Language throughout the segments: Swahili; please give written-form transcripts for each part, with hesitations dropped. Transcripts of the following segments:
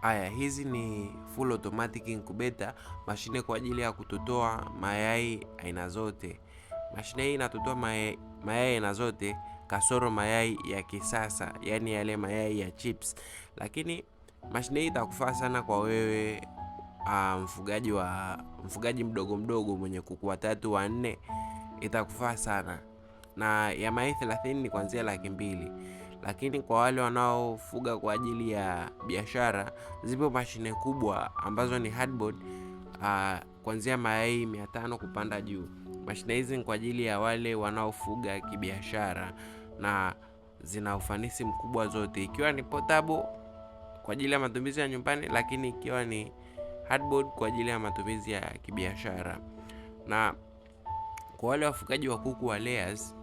Haya, hizi ni full automatic incubator, mashine kwa ajili ya kutotoa mayai aina zote. Mashine hii inatotoa mayai aina zote kasoro mayai ya kisasa, yani yale mayai ya chips. Lakini mashine hii itakufaa sana kwa wewe mfugaji mdogo mdogo mwenye kuku 3 4, itakufaa sana. Na ya mayai 30 ni kuanzia 200,000. Lakini kwa wale wanaofuga kwa ajili ya biashara, zipo mashine kubwa ambazo ni hardboard, kuanzia mayai 500 kupanda juu. Mashine hizi ni kwa ajili ya wale wanaofuga kibiashara na zina ufanisi mkubwa zote, ikiwa ni portable kwa ajili ya matumizi ya nyumbani, lakini ikiwa ni hardboard kwa ajili ya matumizi ya kibiashara. Na kwa wale wafugaji wa kuku wa layers,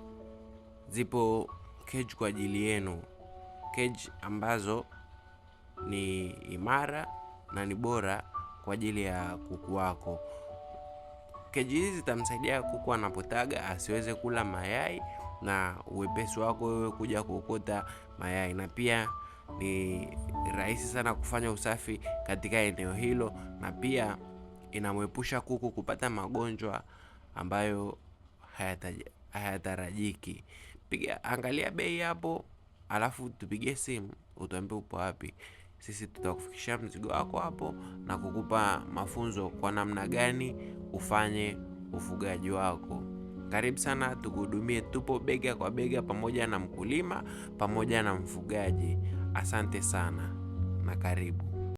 zipo cage kwa ajili yenu, cage ambazo ni imara na ni bora kwa ajili ya kuku wako. Cage hizi zitamsaidia kuku anapotaga asiweze kula mayai, na uwepesi wako wewe kuja kuokota mayai, na pia ni rahisi sana kufanya usafi katika eneo hilo, na pia inamwepusha kuku kupata magonjwa ambayo hayatarajiki. Angalia bei hapo, alafu tupigie simu utuambie upo wapi. Sisi tutakufikishia mzigo wako hapo na kukupa mafunzo kwa namna gani ufanye ufugaji wako. Karibu sana tukuhudumie, tupo bega kwa bega pamoja na mkulima pamoja na mfugaji. Asante sana na karibu.